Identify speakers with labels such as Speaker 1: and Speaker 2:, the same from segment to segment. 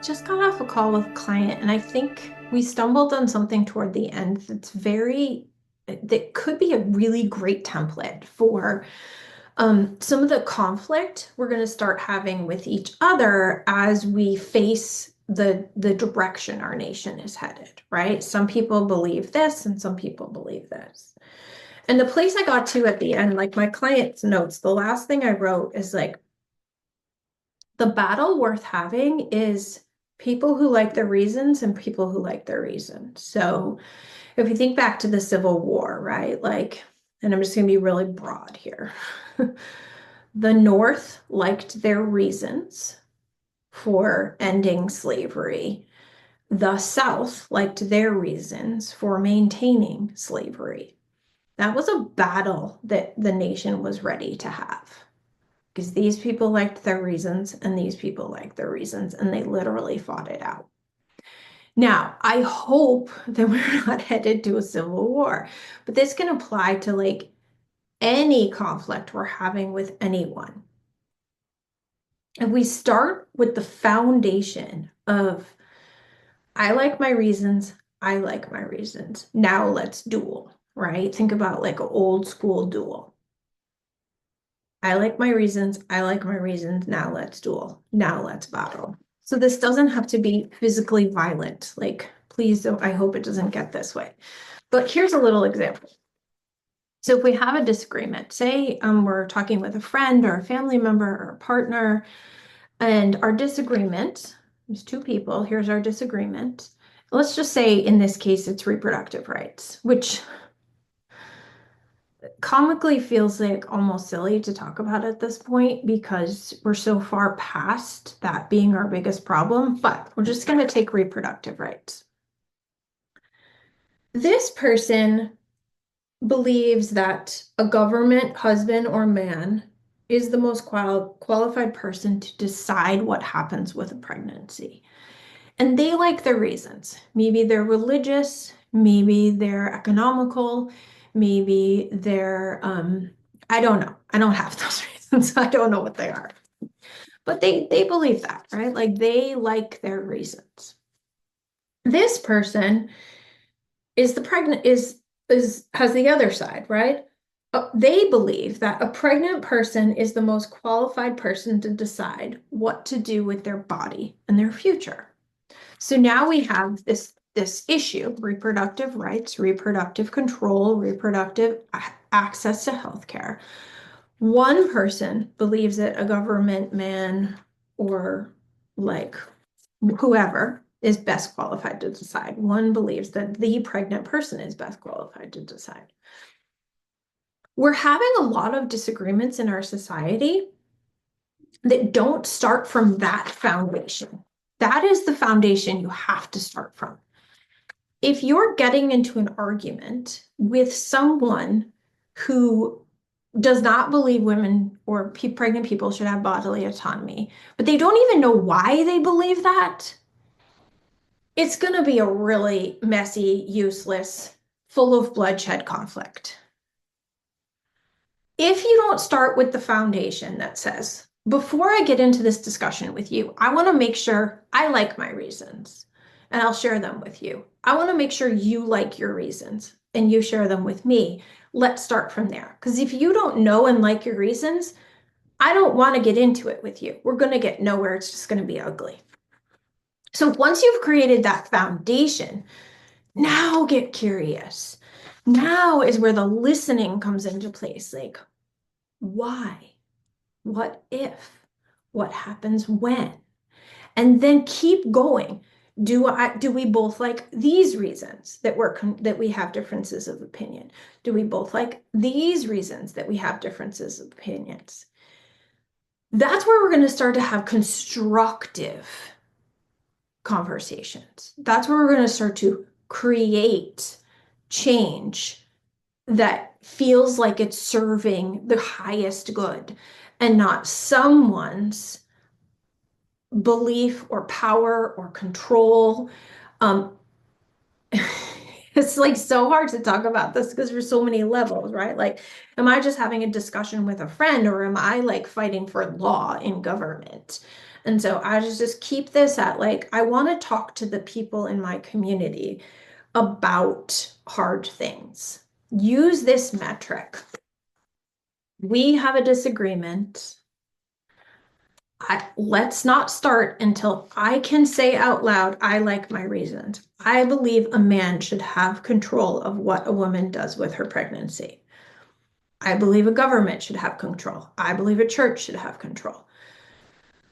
Speaker 1: Just got off a call with a client, and I think we stumbled on something toward the end that could be a really great template for some of the conflict we're going to start having with each other as we face the direction our nation is headed, right? Some people believe this and some people believe this. And the place I got to at the end, like my client's notes, the last thing I wrote is like, the battle worth having is people who like their reasons and people who like their reasons. So if you think back to the Civil War, right? Like, and I'm just going to be really broad here. The North liked their reasons for ending slavery. The South liked their reasons for maintaining slavery. That was a battle that the nation was ready to have because these people liked their reasons and these people liked their reasons, and they literally fought it out. Now, I hope that we're not headed to a civil war, but this can apply to like any conflict we're having with anyone. If we start with the foundation of, I like my reasons, I like my reasons. Now let's duel, right? Think about like an old school duel. I like my reasons. I like my reasons. Now let's duel. Now let's battle. So this doesn't have to be physically violent. Like, please don't, I hope it doesn't get this way. But here's a little example. So if we have a disagreement, say we're talking with a friend or a family member or a partner, and our disagreement, there's two people, here's our disagreement. Let's just say in this case, it's reproductive rights, which comically feels like almost silly to talk about at this point because we're so far past that being our biggest problem, but we're just going to take reproductive rights. This person believes that a government husband or man is the most qualified person to decide what happens with a pregnancy. And they like their reasons. Maybe they're religious, maybe they're economical, maybe they're, I don't know. I don't have those reasons. I don't know what they are. But they believe that, right? Like they like their reasons. This person is the pregnant is has the other side, right? They believe that a pregnant person is the most qualified person to decide what to do with their body and their future. So now we have this issue, reproductive rights, reproductive control, reproductive access to healthcare. One person believes that a government man or like whoever is best qualified to decide. One believes that the pregnant person is best qualified to decide. We're having a lot of disagreements in our society that don't start from that foundation. That is the foundation you have to start from. If you're getting into an argument with someone who does not believe women or pregnant people should have bodily autonomy, but they don't even know why they believe that, it's going to be a really messy, useless, full of bloodshed conflict. If you don't start with the foundation that says, before I get into this discussion with you, I want to make sure I like my reasons and I'll share them with you. I want to make sure you like your reasons and you share them with me. Let's start from there. Because if you don't know and like your reasons, I don't want to get into it with you. We're going to get nowhere. It's just going to be ugly. So once you've created that foundation, now get curious. Now is where the listening comes into place. Like, why? What if? What happens when? And then keep going. Do we both like these reasons that we have differences of opinion? Do we both like these reasons that we have differences of opinions? That's where we're going to start to have constructive conversations. That's where we're going to start to create change that feels like it's serving the highest good and not someone's belief or power or control. Um, it's like so hard to talk about this because there's so many levels, right? Like, am I just having a discussion with a friend or am I like fighting for law in government? And so I just keep this at like, I want to talk to the people in my community about hard things. Use this metric. We have a disagreement. Let's not start until I can say out loud, I like my reasons. I believe a man should have control of what a woman does with her pregnancy. I believe a government should have control. I believe a church should have control.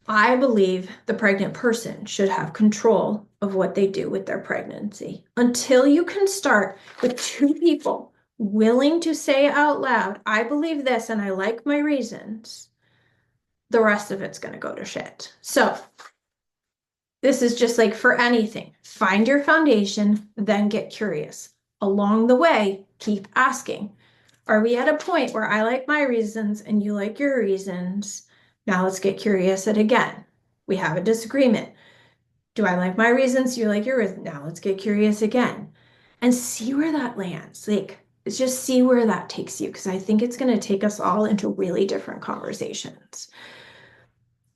Speaker 1: I believe the pregnant person should have control of what they do with their pregnancy. Until you can start with two people willing to say out loud, I believe this and I like my reasons, the rest of it's going to go to shit. So, this is just like for anything. Find your foundation, then get curious. Along the way, keep asking. Are we at a point where I like my reasons and you like your reasons? Now let's get curious at again. We have a disagreement. Do I like my reasons? You like your reasons? Now let's get curious again and see where that lands. Like, just see where that takes you because I think it's going to take us all into really different conversations.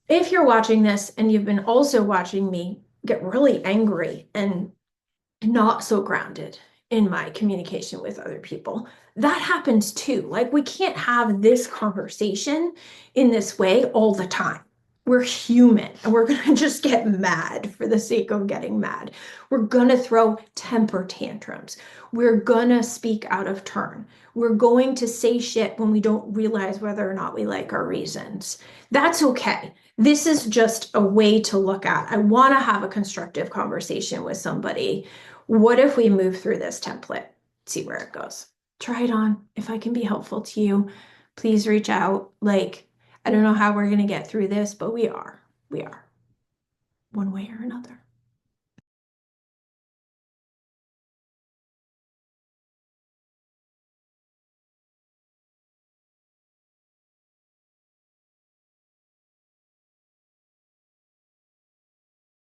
Speaker 1: If you're watching this and you've been also watching me get really angry and not so grounded in my communication with other people, that happens too. Like, we can't have this conversation in this way all the time. We're human and we're going to just get mad for the sake of getting mad. We're going to throw temper tantrums. We're going to speak out of turn. We're going to say shit when we don't realize whether or not we like our reasons. That's okay. This is just a way to look at. I want to have a constructive conversation with somebody. What if we move through this template? See where it goes. Try it on. If I can be helpful to you, please reach out. Like, I don't know how we're going to get through this, but we are. We are, one way or another.